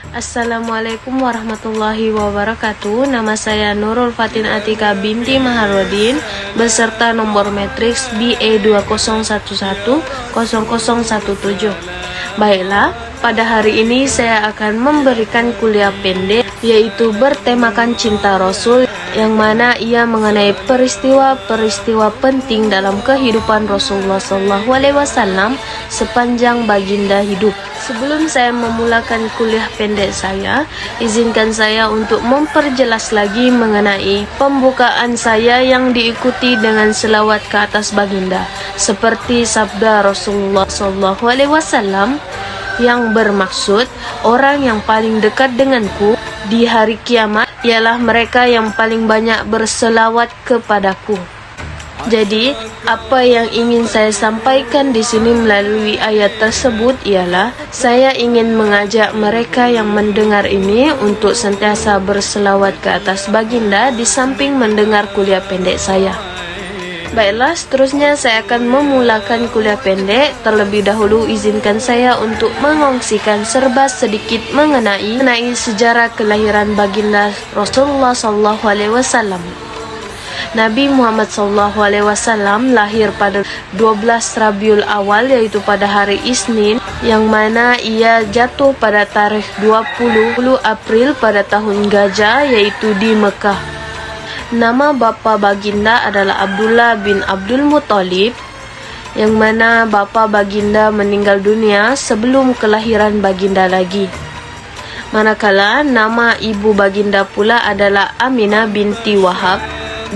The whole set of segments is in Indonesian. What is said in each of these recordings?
Assalamualaikum warahmatullahi wabarakatuh. Nama saya Nurul Fatin Atika binti Maharudin beserta nomor matriks BE20110017. Baiklah, pada hari ini saya akan memberikan kuliah pendek yaitu bertemakan cinta Rasul, yang mana ia mengenai peristiwa-peristiwa penting dalam kehidupan Rasulullah SAW sepanjang baginda hidup. Sebelum saya memulakan kuliah pendek saya, izinkan saya untuk memperjelas lagi mengenai pembukaan saya yang diikuti dengan selawat ke atas baginda, seperti sabda Rasulullah SAW yang bermaksud, orang yang paling dekat denganku di hari kiamat ialah mereka yang paling banyak berselawat kepadaku. Jadi, apa yang ingin saya sampaikan di sini melalui ayat tersebut ialah saya ingin mengajak mereka yang mendengar ini untuk sentiasa berselawat ke atas baginda di samping mendengar kuliah pendek saya. Baiklah, seterusnya saya akan memulakan kuliah pendek. Terlebih dahulu izinkan saya untuk mengongsikan serba sedikit mengenai sejarah kelahiran baginda Rasulullah SAW. Nabi Muhammad SAW lahir pada 12 Rabiul Awal, yaitu pada hari Isnin, yang mana ia jatuh pada tarikh 20 April pada tahun Gajah, yaitu di Mekah. Nama bapa baginda adalah Abdullah bin Abdul Muttalib, yang mana bapa baginda meninggal dunia sebelum kelahiran baginda lagi. Manakala nama ibu baginda pula adalah Aminah binti Wahab,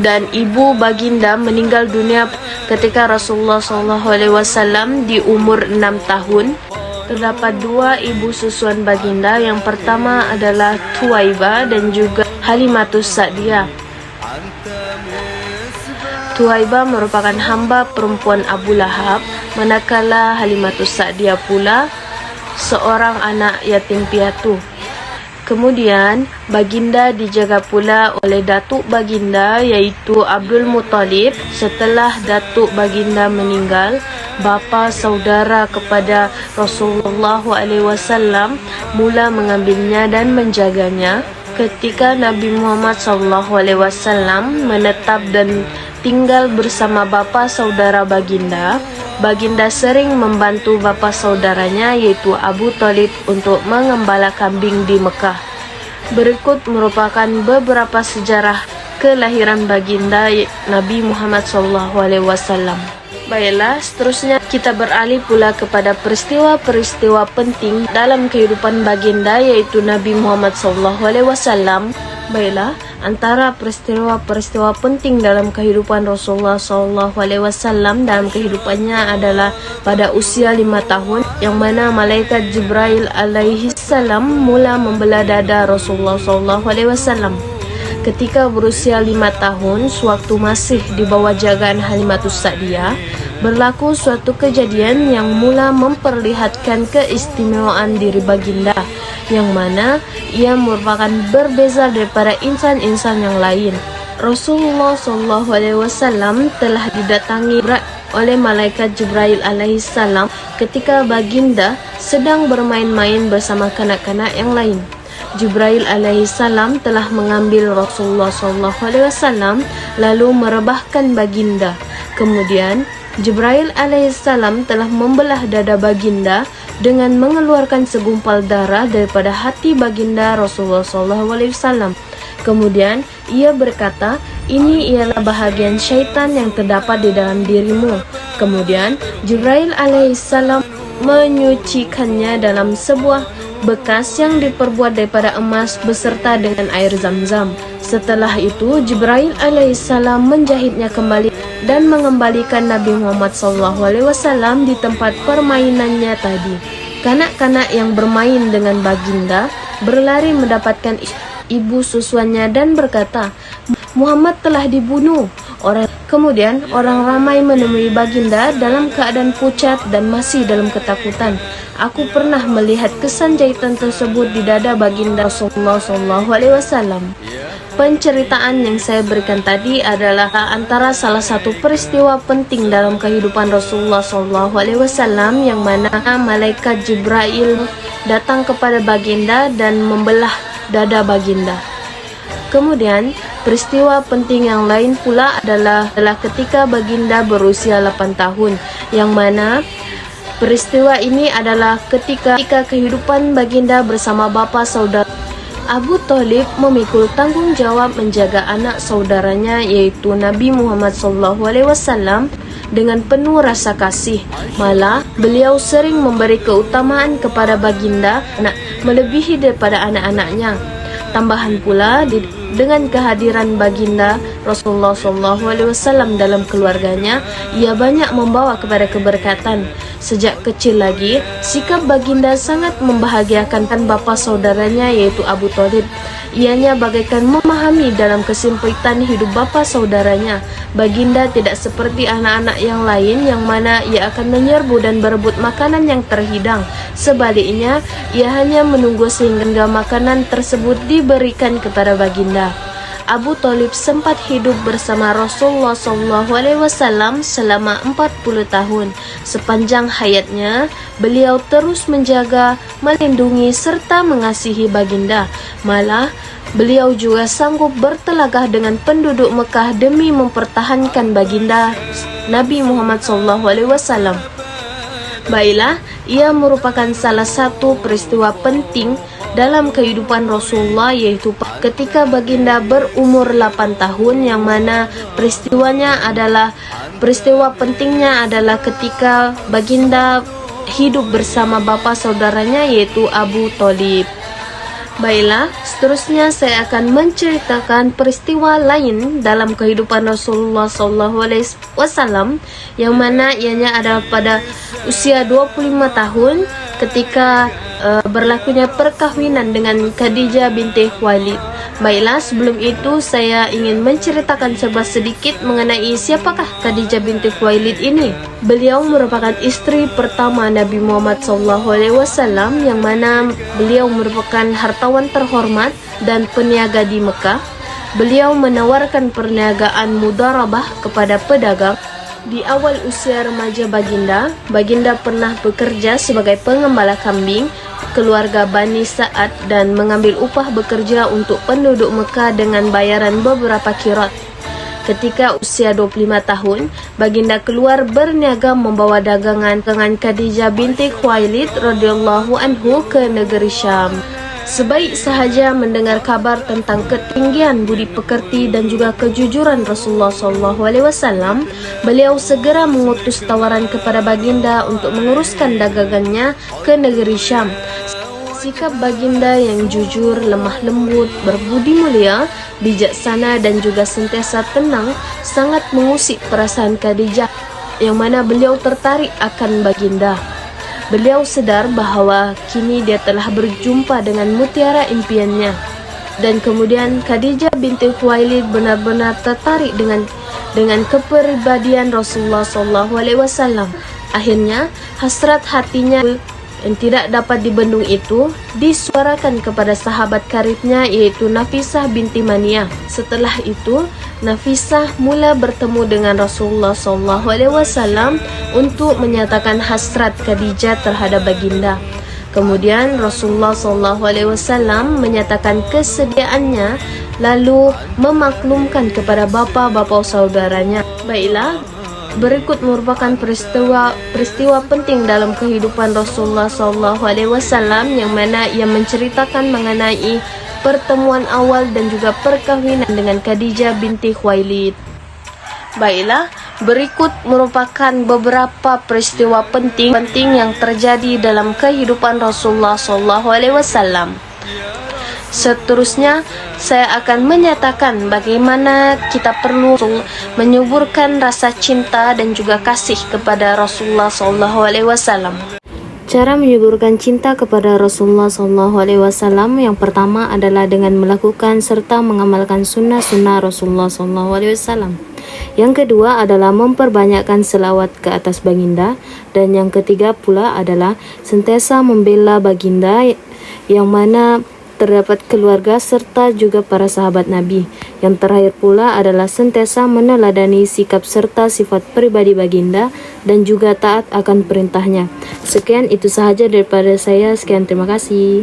dan ibu baginda meninggal dunia ketika Rasulullah SAW di umur 6 tahun. Terdapat dua ibu susuan baginda, yang pertama adalah Thuwaibah dan juga Halimatus Sa'diyah. Thuwaibah merupakan hamba perempuan Abu Lahab, manakala Halimatus Sa'diyah pula seorang anak yatim piatu. Kemudian baginda dijaga pula oleh datuk baginda, yaitu Abdul Muttalib. Setelah datuk baginda meninggal, bapa saudara kepada Rasulullah SAW mula mengambilnya dan menjaganya. Ketika Nabi Muhammad SAW menetap dan tinggal bersama bapa saudara baginda, baginda sering membantu bapa saudaranya, yaitu Abu Talib, untuk mengembala kambing di Mekah. Berikut merupakan beberapa sejarah kelahiran baginda Nabi Muhammad SAW. Baiklah, seterusnya kita beralih pula kepada peristiwa-peristiwa penting dalam kehidupan baginda, yaitu Nabi Muhammad SAW. Baiklah, antara peristiwa-peristiwa penting dalam kehidupan Rasulullah SAW dalam kehidupannya adalah pada usia 5 tahun, yang mana malaikat Jibril alaihi salam mula membelah dada Rasulullah SAW. Ketika berusia 5 tahun, sewaktu masih di bawah jagaan Halimatus Sa'diyah, berlaku suatu kejadian yang mula memperlihatkan keistimewaan diri baginda, yang mana ia merupakan berbeza daripada insan-insan yang lain. Rasulullah SAW telah didatangi oleh malaikat Jibril alaihissalam ketika baginda sedang bermain-main bersama kanak-kanak yang lain. Jibril alaihissalam telah mengambil Rasulullah SAW lalu merebahkan baginda. Kemudian Jibril alaihissalam telah membelah dada baginda dengan mengeluarkan segumpal darah daripada hati baginda Rasulullah SAW. Kemudian ia berkata, "Ini ialah bahagian syaitan yang terdapat di dalam dirimu." Kemudian Jibril alaihissalam menyucikannya dalam sebuah bekas yang diperbuat daripada emas beserta dengan air Zam-Zam. Setelah itu Jibril alaihissalam menjahitnya kembali dan mengembalikan Nabi Muhammad SAW di tempat permainannya tadi. Kanak-kanak yang bermain dengan baginda berlari mendapatkan ibu susuannya dan berkata, "Muhammad telah dibunuh." Kemudian orang ramai menemui baginda dalam keadaan pucat dan masih dalam ketakutan. Aku pernah melihat kesan jahitan tersebut di dada baginda Rasulullah SAW. Penceritaan yang saya berikan tadi adalah antara salah satu peristiwa penting dalam kehidupan Rasulullah SAW, yang mana malaikat Jibril datang kepada baginda dan membelah dada baginda. Kemudian, peristiwa penting yang lain pula adalah ketika baginda berusia 8 tahun, yang mana peristiwa ini adalah ketika kehidupan baginda bersama bapa saudara. Abu Thalib memikul tanggung jawab menjaga anak saudaranya yaitu Nabi Muhammad SAW dengan penuh rasa kasih. Malah, beliau sering memberi keutamaan kepada baginda melebihi daripada anak-anaknya. Tambahan pula, dengan kehadiran baginda Rasulullah SAW dalam keluarganya, ia banyak membawa kepada keberkatan. Sejak kecil lagi, sikap baginda sangat membahagiakan bapa saudaranya yaitu Abu Thalib. Ianya bagaikan memahami dalam kesempitan hidup bapa saudaranya. Baginda tidak seperti anak-anak yang lain yang mana ia akan menyerbu dan berebut makanan yang terhidang. Sebaliknya, ia hanya menunggu sehingga makanan tersebut diberikan kepada baginda. Abu Thalib sempat hidup bersama Rasulullah SAW selama 40 tahun. Sepanjang hayatnya, beliau terus menjaga, melindungi serta mengasihi baginda. Malah, beliau juga sanggup bertelagah dengan penduduk Mekah demi mempertahankan baginda Nabi Muhammad SAW. Baiklah, ia merupakan salah satu peristiwa penting dalam kehidupan Rasulullah, yaitu ketika baginda berumur 8 tahun, yang mana peristiwa pentingnya adalah ketika baginda hidup bersama bapa saudaranya yaitu Abu Thalib. Baiklah, seterusnya saya akan menceritakan peristiwa lain dalam kehidupan Rasulullah SAW, yang mana ianya adalah pada usia 25 tahun ketika berlakunya perkahwinan dengan Khadijah binti Khuwailid. Baiklah, sebelum itu saya ingin menceritakan sedikit mengenai siapakah Khadijah binti Khuwailid ini. Beliau merupakan istri pertama Nabi Muhammad SAW, yang mana beliau merupakan hartawan terhormat dan peniaga di Mekah. Beliau menawarkan perniagaan mudharabah kepada pedagang. Di awal usia remaja baginda pernah bekerja sebagai pengembala kambing keluarga Bani Sa'ad dan mengambil upah bekerja untuk penduduk Mekah dengan bayaran beberapa qirat. Ketika usia 25 tahun, baginda keluar berniaga membawa dagangan dengan Khadijah binti Khuwailid radhiyallahu anhu ke negeri Syam. Sebaik sahaja mendengar kabar tentang ketinggian budi pekerti dan juga kejujuran Rasulullah SAW, beliau segera mengutus tawaran kepada baginda untuk menguruskan dagangannya ke negeri Syam. Sikap baginda yang jujur, lemah lembut, berbudi mulia, bijaksana dan juga sentiasa tenang sangat mengusik perasaan Khadijah, yang mana beliau tertarik akan baginda. Beliau sadar bahawa kini dia telah berjumpa dengan mutiara impiannya. Dan kemudian Khadijah binti Khuwailid benar-benar tertarik dengan kepribadian Rasulullah SAW. Akhirnya, hasrat hatinya yang tidak dapat dibendung itu disuarakan kepada sahabat karibnya yaitu Nafisah binti Maniyah. Setelah itu, Nafisah mula bertemu dengan Rasulullah SAW untuk menyatakan hasrat Khadijah terhadap baginda. Kemudian Rasulullah SAW menyatakan kesediaannya lalu memaklumkan kepada bapa-bapa saudaranya. Baiklah, berikut merupakan peristiwa penting dalam kehidupan Rasulullah SAW yang mana ia menceritakan mengenai pertemuan awal dan juga perkahwinan dengan Khadijah binti Khuwailid. Baiklah, berikut merupakan beberapa peristiwa penting yang terjadi dalam kehidupan Rasulullah SAW. Seterusnya, saya akan menyatakan bagaimana kita perlu menyuburkan rasa cinta dan juga kasih kepada Rasulullah SAW. Cara menyuburkan cinta kepada Rasulullah SAW yang pertama adalah dengan melakukan serta mengamalkan sunnah-sunnah Rasulullah SAW. Yang kedua adalah memperbanyakkan selawat ke atas baginda. Dan yang ketiga pula adalah sentiasa membela baginda, yang mana terdapat keluarga serta juga para sahabat Nabi. Yang terakhir pula adalah sentiasa meneladani sikap serta sifat pribadi baginda dan juga taat akan perintahnya. Sekian itu sahaja daripada saya. Sekian, terima kasih.